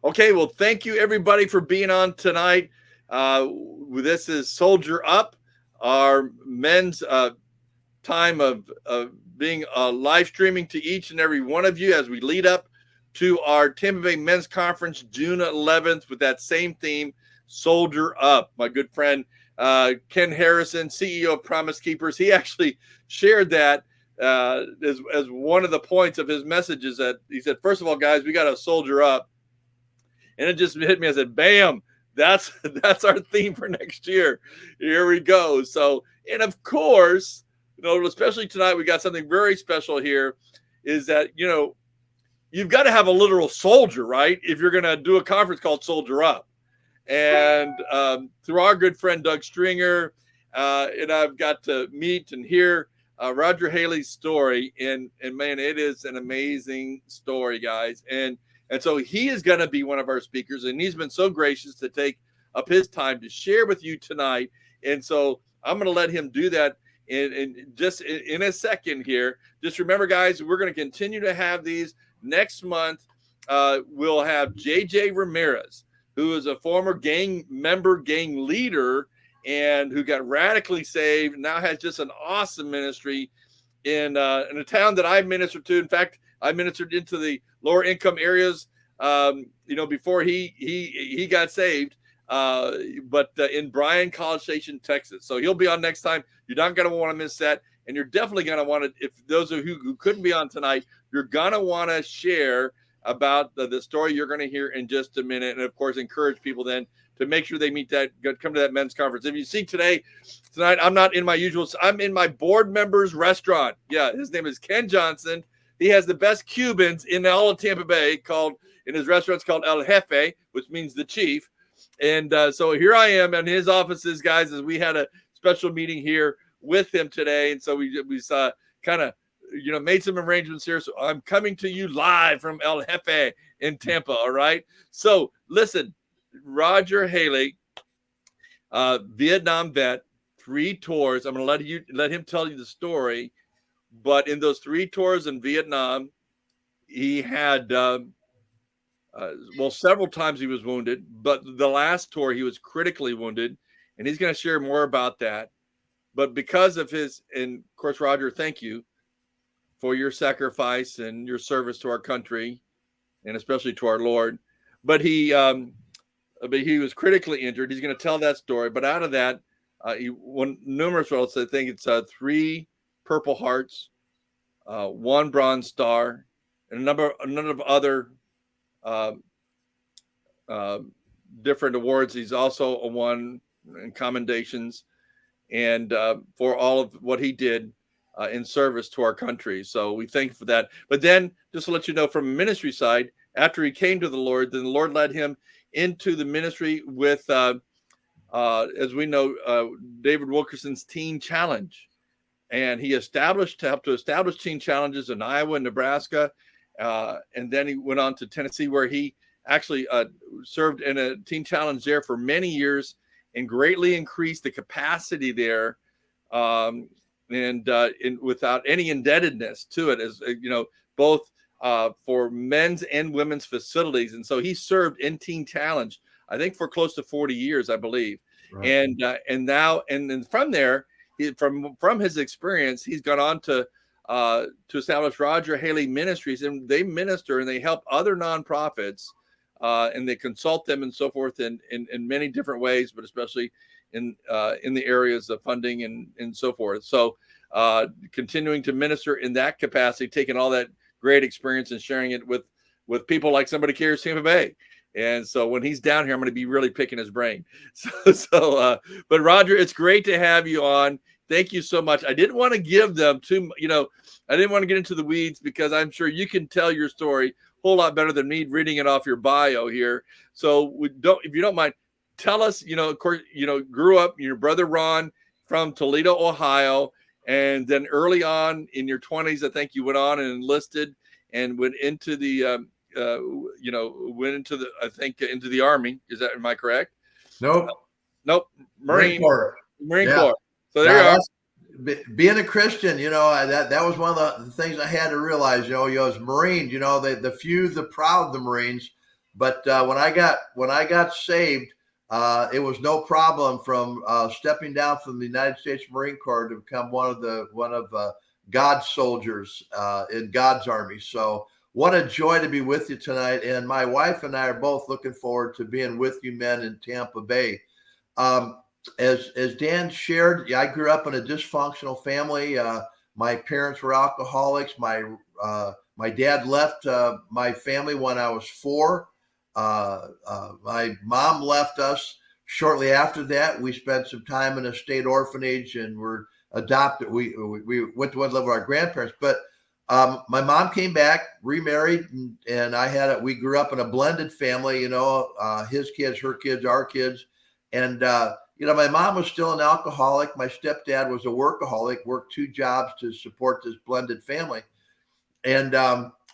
Okay, well, thank you everybody for being on tonight. This is Soldier Up, our men's time of being live streaming to each and every one of you as we lead up to our Tampa Bay Men's Conference June 11th with that same theme, Soldier Up. My good friend Ken Harrison, CEO of Promise Keepers, he actually shared that as one of the points of his messages. That he said, first of all, guys, we got to soldier up. And it just hit me. I said, bam, that's our theme for next year. Here we go. So, and of course, especially tonight, we got something very special here, is that, you've got to have a literal soldier, right? If you're going to do a conference called Soldier Up. And through our good friend, Doug Stringer, and I've got to meet and hear Roger Haley's story. And man, it is an amazing story, guys. And so he is going to be one of our speakers, and he's been so gracious to take up his time to share with you tonight. And so I'm going to let him do that in a second here. Just remember, guys, we're going to continue to have these next month. We'll have JJ Ramirez, who is a former gang member, gang leader, and who got radically saved, now has just an awesome ministry in a town that I ministered to. In fact, I ministered into the lower income areas, before he got saved, but in Bryan, College Station, Texas. So he'll be on next time. You're not going to want to miss that. And you're definitely going to want to, if those of you who couldn't be on tonight, you're going to want to share about the story you're going to hear in just a minute. And of course, encourage people then to make sure they come to that men's conference. If you see tonight, I'm not in my usual, I'm in my board member's restaurant. Yeah, his name is Ken Johnson. He has the best Cubans in all of Tampa Bay, in his restaurant's called El Jefe, which means the chief. And so here I am in his offices, guys, as we had a special meeting here with him today. And so we kind of, made some arrangements here. So I'm coming to you live from El Jefe in Tampa. All right. So listen, Roger Haley, Vietnam vet, 3 tours. I'm going to let him tell you the story. But in those 3 tours in Vietnam, he had, several times he was wounded, but the last tour he was critically wounded, and he's going to share more about that. But because of and of course, Roger, thank you for your sacrifice and your service to our country, and especially to our Lord. But he was critically injured. He's going to tell that story. But out of that, he won numerous medals. I think it's 3 Purple Hearts, 1 Bronze Star, and a number of other different awards. He's also won commendations, and for all of what he did in service to our country. So we thank you for that. But then, just to let you know, from a ministry side, after he came to the Lord, then the Lord led him into the ministry with, as we know, David Wilkerson's Teen Challenge. And he helped to establish teen challenges in Iowa and Nebraska. And then he went on to Tennessee, where he actually served in a teen challenge there for many years and greatly increased the capacity there, without any indebtedness to it, as both for men's and women's facilities. And so he served in teen challenge, I think, for close to 40 years, I believe. Right. And then from there, from his experience, he's gone on to establish Roger Haley Ministries, and they minister and they help other nonprofits, and they consult them and so forth in many different ways, but especially in the areas of funding and so forth. So continuing to minister in that capacity, taking all that great experience and sharing it with people like Somebody Cares Tampa Bay. And so when he's down here, I'm going to be really picking his brain. But Roger, it's great to have you on. Thank you so much. I didn't want to give them I didn't want to get into the weeds, because I'm sure you can tell your story a whole lot better than me reading it off your bio here. So if you don't mind, tell us, of course, grew up, your brother Ron from Toledo, Ohio, and then early on in your 20s, I think you went on and enlisted and went into the, into the Army. Am I correct? Nope. Nope. Marine Corps. So there you are. Being a Christian, that was one of the things I had to realize, as Marines, the few, the proud, the Marines, But when I got saved, it was no problem from stepping down from the United States Marine Corps to become one of God's soldiers in God's army. So what a joy to be with you tonight. And my wife and I are both looking forward to being with you men in Tampa Bay. Um, as Dan shared, yeah, I grew up in a dysfunctional family. My parents were alcoholics. My dad left my family when I was 4. My mom left us shortly after that. We spent some time in a state orphanage and were adopted. We went to live with our grandparents, but my mom came back, remarried, and we grew up in a blended family, his kids, her kids, our kids. And, my mom was still an alcoholic. My stepdad was a workaholic, worked 2 jobs to support this blended family. And,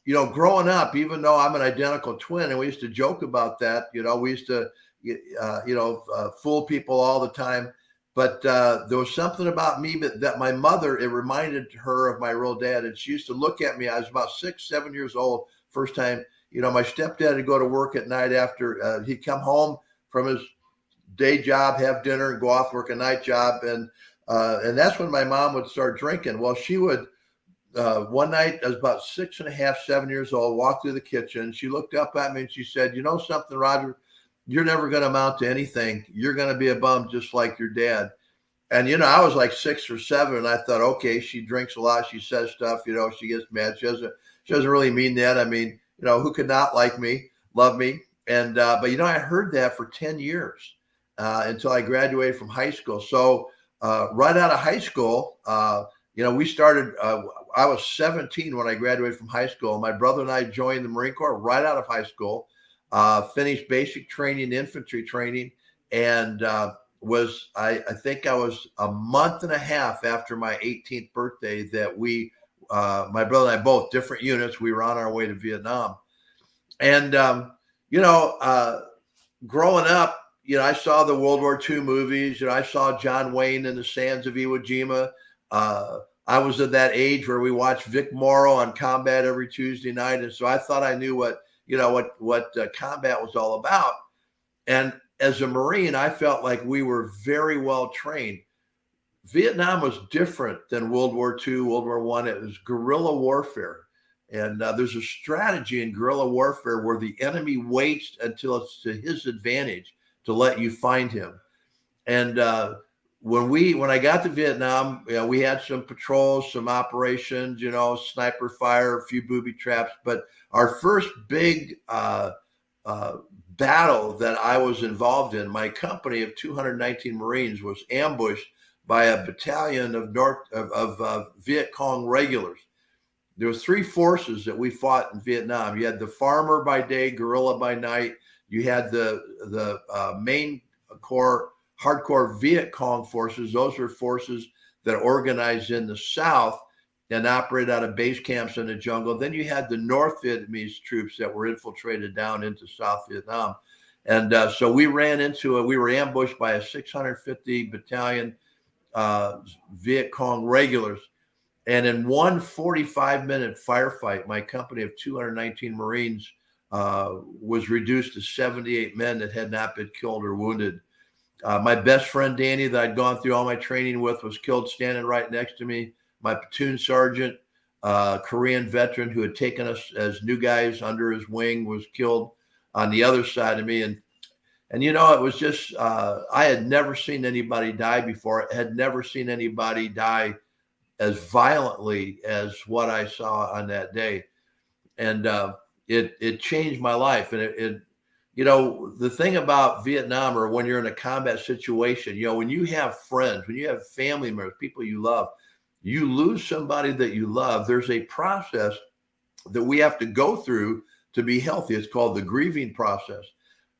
growing up, even though I'm an identical twin, and we used to joke about that, we used to, fool people all the time. But there was something about me that my mother, it reminded her of my real dad. And she used to look at me. I was about 6, 7 years old. First time, my stepdad would go to work at night after he'd come home from his day job, have dinner, and go off work a night job. And that's when my mom would start drinking. Well, she would, one night, I was about 6.5, 7 years old, walked through the kitchen. She looked up at me and she said, "You know something, Roger? You're never going to amount to anything. You're going to be a bum just like your dad." And, I was like 6 or 7, and I thought, okay, she drinks a lot. She says stuff, she gets mad. She doesn't really mean that. I mean, who could not like me, love me? And, but, I heard that for 10 years until I graduated from high school. So right out of high school, we started, I was 17 when I graduated from high school. My brother and I joined the Marine Corps right out of high school, finished basic training, infantry training, and I think I was a month and a half after my 18th birthday that my brother and I, both different units, we were on our way to Vietnam. And, growing up, I saw the World War II movies. I saw John Wayne in the Sands of Iwo Jima. I was at that age where we watched Vic Morrow on Combat every Tuesday night. And so I thought I knew what combat was all about. And as a Marine, I felt like we were very well trained. Vietnam was different than World War II, World War I. It was guerrilla warfare. And there's a strategy in guerrilla warfare where the enemy waits until it's to his advantage to let you find him. And when I got to Vietnam, we had some patrols, some operations, sniper fire, a few booby traps. But our first big battle that I was involved in, my company of 219 Marines was ambushed by a battalion of Viet Cong regulars. There was 3 forces that we fought in Vietnam. You had the farmer by day, guerrilla by night. You had the main core, hardcore Viet Cong forces. Those are forces that organized in the South and operate out of base camps in the jungle. Then you had the North Vietnamese troops that were infiltrated down into South Vietnam. And so we were ambushed by a 650 battalion Viet Cong regulars. And in one 45-minute firefight, my company of 219 Marines was reduced to 78 men that had not been killed or wounded. My best friend, Danny, that I'd gone through all my training with, was killed standing right next to me. My platoon sergeant, Korean veteran who had taken us as new guys under his wing, was killed on the other side of me. And it was just, I had never seen anybody die before. I had never seen anybody die as violently as what I saw on that day. And it changed my life. And the thing about Vietnam, or when you're in a combat situation, when you have friends, when you have family members, people you love, you lose somebody that you love, there's a process that we have to go through to be healthy. It's called the grieving process.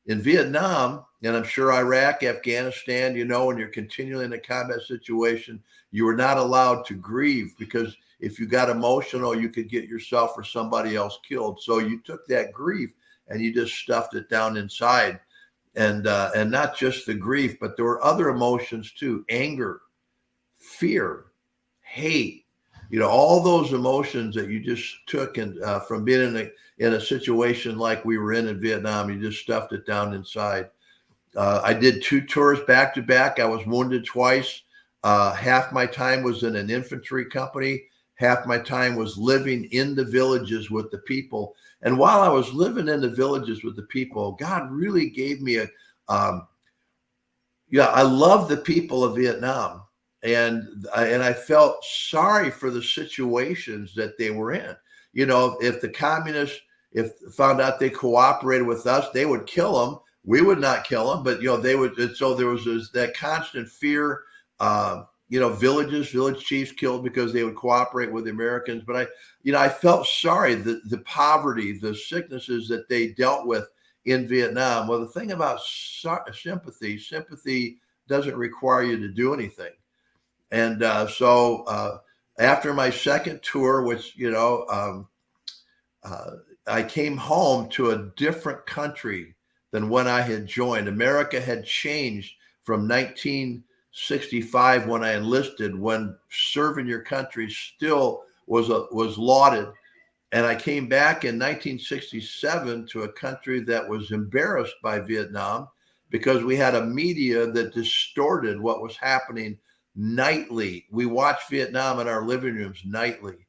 In Vietnam, and I'm sure Iraq, Afghanistan, when you're continually in a combat situation, you were not allowed to grieve, because if you got emotional, you could get yourself or somebody else killed. So you took that grief and you just stuffed it down inside. And not just the grief, but there were other emotions too: anger, fear, hate, all those emotions that you just took and from being in a situation like we were in Vietnam, you just stuffed it down inside. I did 2 tours back to back. I was wounded twice. Half my time was in an infantry company. Half my time was living in the villages with the people. And while I was living in the villages with the people, God really gave me I love the people of Vietnam. And I felt sorry for the situations that they were in. If the communists, if found out they cooperated with us, they would kill them. We would not kill them, but they would. And so there was that constant fear. Village chiefs killed because they would cooperate with the Americans. But I felt sorry, the poverty, the sicknesses that they dealt with in Vietnam. Well, the thing about sympathy doesn't require you to do anything. And so after my second tour, which, I came home to a different country than when I had joined. America had changed from 1965 when I enlisted, when serving your country still was lauded. And I came back in 1967 to a country that was embarrassed by Vietnam because we had a media that distorted what was happening nightly. We watched Vietnam in our living rooms nightly.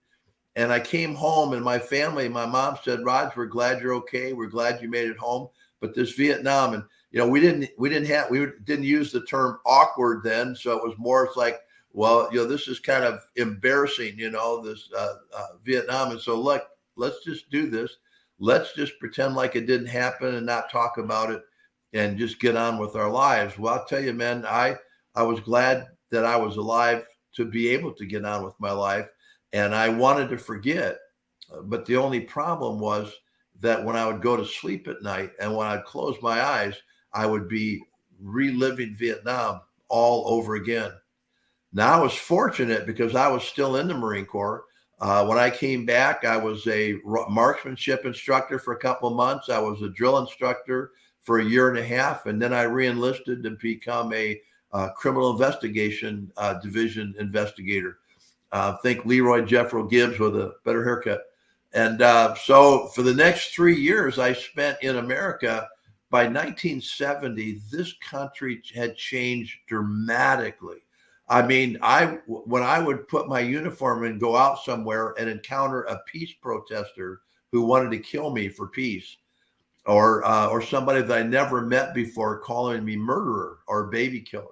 And I came home and my family, my mom said, Raj, we're glad you're okay. We're glad you made it home. But this Vietnam, and we didn't use the term awkward then. So it was more, it's like, well, this is kind of embarrassing, this Vietnam. And so look, let's just do this. Let's just pretend like it didn't happen and not talk about it and just get on with our lives. Well, I'll tell you, man, I was glad that I was alive to be able to get on with my life. And I wanted to forget. But the only problem was that when I would go to sleep at night and when I'd close my eyes, I would be reliving Vietnam all over again. Now I was fortunate because I was still in the Marine Corps. When I came back, I was a marksmanship instructor for a couple of months. I was a drill instructor for a year and a half. And then I re-enlisted to become a criminal investigation division investigator. Think Leroy Jeffrey Gibbs with a better haircut. And so for the next 3 years I spent in America, by 1970, this country had changed dramatically. I mean, when I would put my uniform and go out somewhere and encounter a peace protester who wanted to kill me for peace, or somebody that I never met before calling me murderer or baby killer.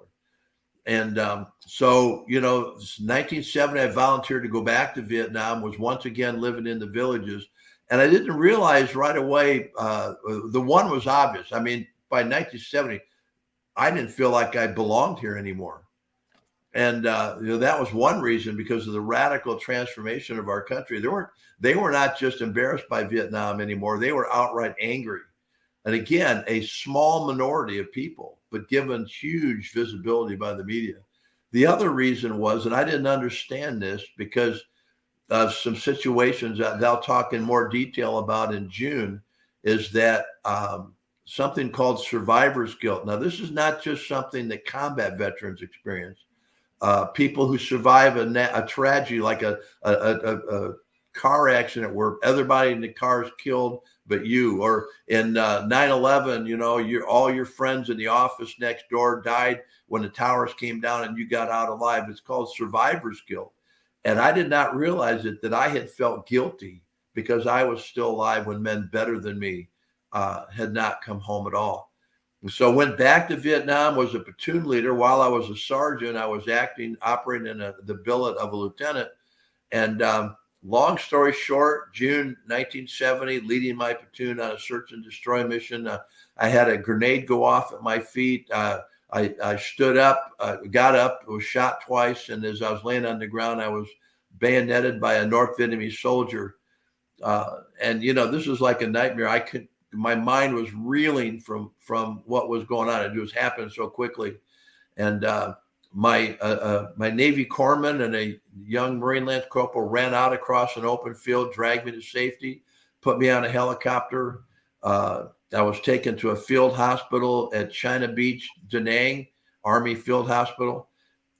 And so, 1970, I volunteered to go back to Vietnam, was once again living in the villages. And I didn't realize right away, the one was obvious. I mean, by 1970, I didn't feel like I belonged here anymore. And, that was one reason, because of the radical transformation of our country. They were not just embarrassed by Vietnam anymore. They were outright angry. And again, a small minority of people, but given huge visibility by the media. The other reason was, and I didn't understand this because of some situations that I'll talk in more detail about in June, is that something called survivor's guilt. Now, this is not just something that combat veterans experience. People who survive a tragedy like a car accident where everybody in the car is killed but you, or in 9/11, all your friends in the office next door died when the towers came down and you got out alive. It's called survivor's guilt. And I did not realize that I had felt guilty because I was still alive when men better than me had not come home at all. So went back to Vietnam, was a platoon leader. While I was a sergeant, I was operating in the billet of a lieutenant. And long story short, June 1970, leading my platoon on a search and destroy mission. I had a grenade go off at my feet. I stood up, got up, was shot twice. And as I was laying on the ground, I was bayoneted by a North Vietnamese soldier. And this was like a nightmare. My mind was reeling from what was going on. It was happening so quickly. And my Navy corpsman and a young Marine Lance Corporal ran out across an open field, dragged me to safety, put me on a helicopter. I was taken to a field hospital at China Beach, Da Nang Army Field Hospital.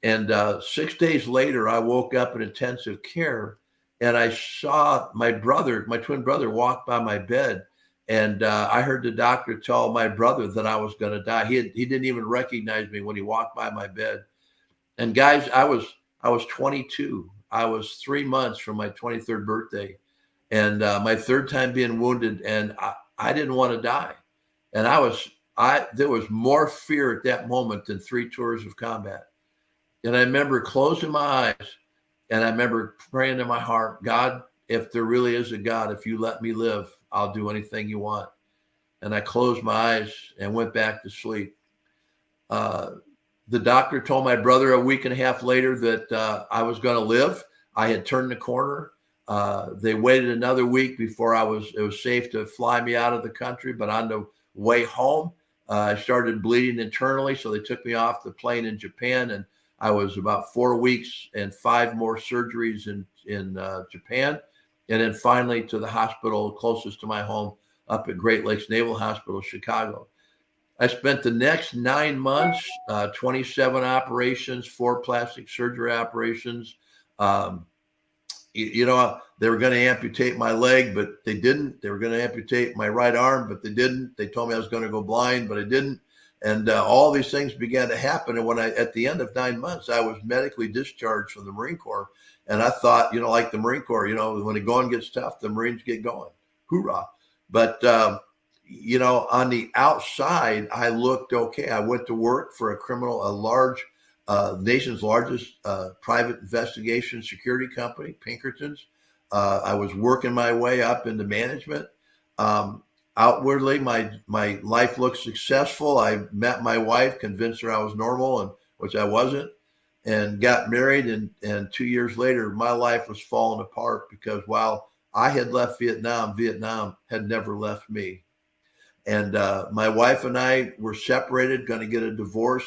And 6 days later, I woke up in intensive care, and I saw my brother, my twin brother, walk by my bed. And I heard the doctor tell my brother that I was going to die. He didn't even recognize me when he walked by my bed. And guys, I was 22. I was 3 months from my 23rd birthday, and my third time being wounded, and I didn't want to die. And there was more fear at that moment than 3 tours of combat. And I remember closing my eyes, and I remember praying in my heart, God, if there really is a God, if you let me live, I'll do anything you want. And I closed my eyes and went back to sleep. The doctor told my brother a week and a half later that I was going to live. I had turned the corner. They waited another week before it was safe to fly me out of the country. But on the way home, I started bleeding internally. So they took me off the plane in Japan, and I was about 4 weeks and 5 more surgeries in Japan. And then finally to the hospital closest to my home up at Great Lakes Naval Hospital, Chicago. I spent the next 9 months, 27 operations, 4 plastic surgery operations. They were going to amputate my leg, but they didn't. They were going to amputate my right arm, but they didn't. They told me I was going to go blind, but I didn't. And all these things began to happen. And at the end of 9 months, I was medically discharged from the Marine Corps. And I thought, like the Marine Corps, when the going gets tough, the Marines get going. Hoorah. But, on the outside, I looked okay. I went to work for nation's largest private investigation security company, Pinkerton's. I was working my way up into management. Outwardly, my life looked successful. I met my wife, convinced her I was normal, and which I wasn't, and got married. And 2 years later, my life was falling apart because while I had left Vietnam, Vietnam had never left me. And my wife and I were separated, going to get a divorce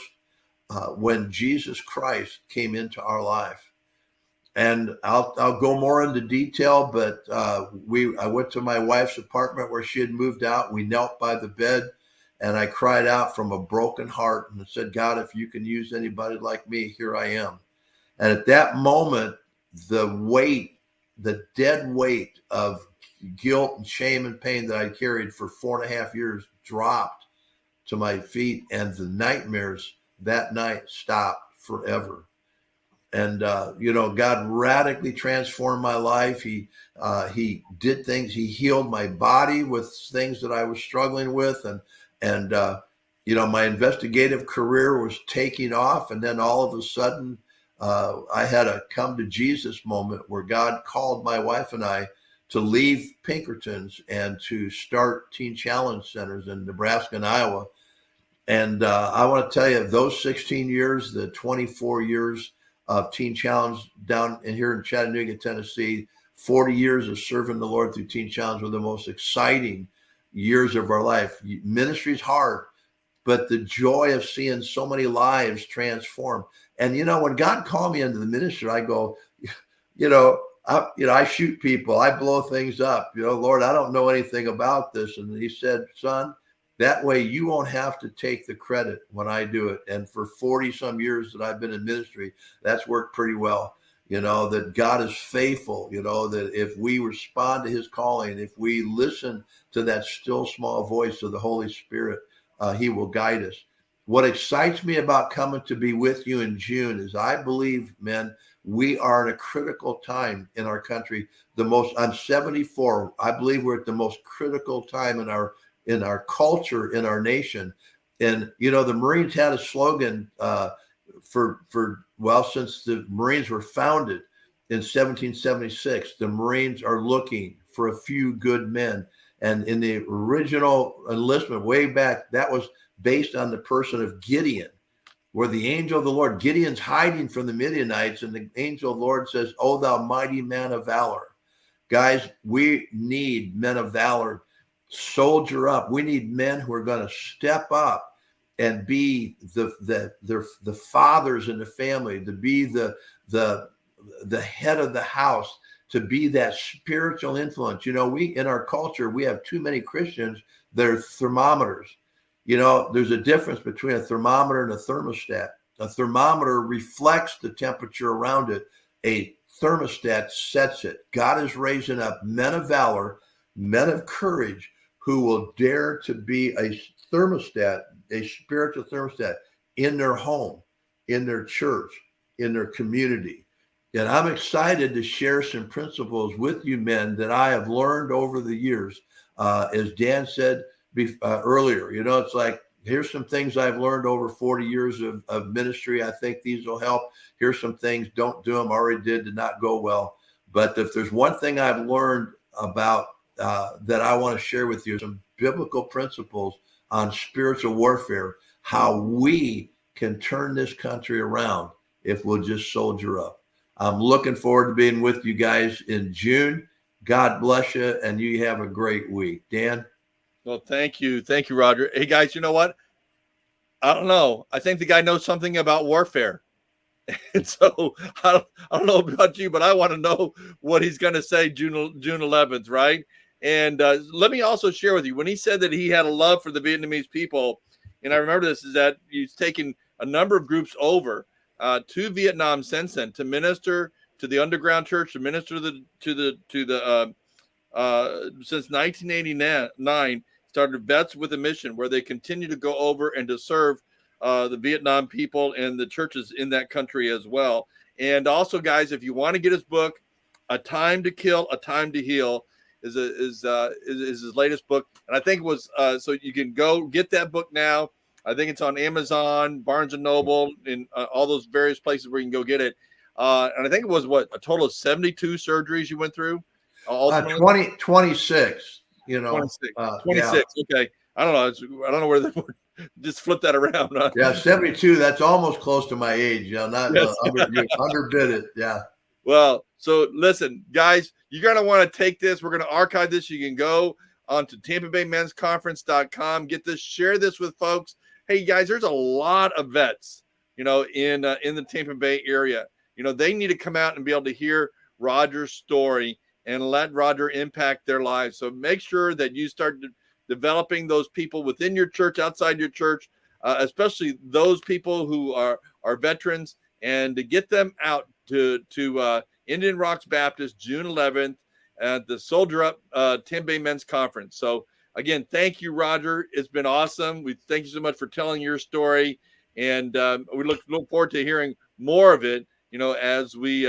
when Jesus Christ came into our life. And I'll go more into detail, but I went to my wife's apartment where she had moved out. We knelt by the bed, and I cried out from a broken heart and said, God, if you can use anybody like me, here I am. And at that moment, the dead weight of guilt and shame and pain that I carried for 4.5 years dropped to my feet, and the nightmares that night stopped forever. And, God radically transformed my life. He did things. He healed my body with things that I was struggling with. And my investigative career was taking off. And then all of a sudden, I had a come to Jesus moment where God called my wife and I to leave Pinkerton's and to start Teen Challenge Centers in Nebraska and Iowa. And I want to tell you, those 16 years, the 24 years of Teen Challenge down in here in Chattanooga, Tennessee, 40 years of serving the Lord through Teen Challenge were the most exciting years of our life. Ministry's hard, but the joy of seeing so many lives transform. And, when God called me into the ministry, I go, I shoot people, I blow things up, Lord, I don't know anything about this. And he said, son, that way you won't have to take the credit when I do it. And for 40 some years that I've been in ministry, that's worked pretty well. That God is faithful, that if we respond to his calling, if we listen to that still small voice of the Holy Spirit, he will guide us. What excites me about coming to be with you in June is I believe, men, we are in a critical time in our country. I'm 74. I believe we're at the most critical time in our culture, in our nation. And, the Marines had a slogan since the Marines were founded in 1776, the Marines are looking for a few good men. And in the original enlistment way back, that was based on the person of Gideon, where the angel of the Lord, Gideon's hiding from the Midianites, and the angel of the Lord says, "Oh, thou mighty man of valor." Guys, we need men of valor. Soldier up. We need men who are going to step up and be the fathers in the family, to be the head of the house, to be that spiritual influence. We in our culture, we have too many Christians that are thermometers. There's a difference between a thermometer and a thermostat. A thermometer reflects the temperature around it. A thermostat sets it. God is raising up men of valor, men of courage, who will dare to be a thermostat, a spiritual thermostat in their home, in their church, in their community. And I'm excited to share some principles with you men that I have learned over the years. As Dan said earlier, it's like, here's some things I've learned over 40 years of ministry. I think these will help. Here's some things, don't do them, already did not go well. But if there's one thing I've learned about that I want to share with you, some biblical principles on spiritual warfare, how we can turn this country around if we'll just soldier up. I'm looking forward to being with you guys in June. God bless you, and you have a great week. Dan? Well, thank you. Thank you, Roger. Hey, guys, you know what? I don't know. I think the guy knows something about warfare. And so I don't know about you, but I want to know what he's going to say June 11th, right? And let me also share with you, when he said that he had a love for the Vietnamese people, and I remember this, is that he's taken a number of groups over to Vietnam since then to minister to the underground church, to minister to the since 1989, started Vets with a Mission, where they continue to go over and to serve the Vietnam people and the churches in that country as well. And also, guys, if you want to get his book, A Time to Kill, A Time to Heal, is his latest book. And I think it was so you can go get that book now. I think it's on Amazon, Barnes and Noble, and all those various places where you can go get it. And I think it was a total of 72 surgeries you went through. 26. 26. Yeah. Okay. I don't know. I don't know where they just flip that around. Huh? Yeah, 72. That's almost close to my age. Not yes. You underbid it. Yeah. Well, so listen, guys, you're going to want to take this. We're going to archive this. You can go onto TampaBayMen'sConference.com. Get this, share this with folks. Hey, guys, there's a lot of vets, in the Tampa Bay area. They need to come out and be able to hear Roger's story and let Roger impact their lives. So make sure that you start developing those people within your church, outside your church, especially those people who are veterans, and to get them out to Indian Rocks Baptist, June 11th at the Soldier Up Tampa Bay Men's Conference. So again, thank you, Roger. It's been awesome. We thank you so much for telling your story, and we look forward to hearing more of it. As we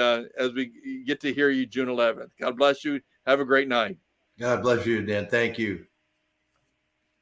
get to hear you June 11th. God bless you. Have a great night. God bless you, Dan. Thank you.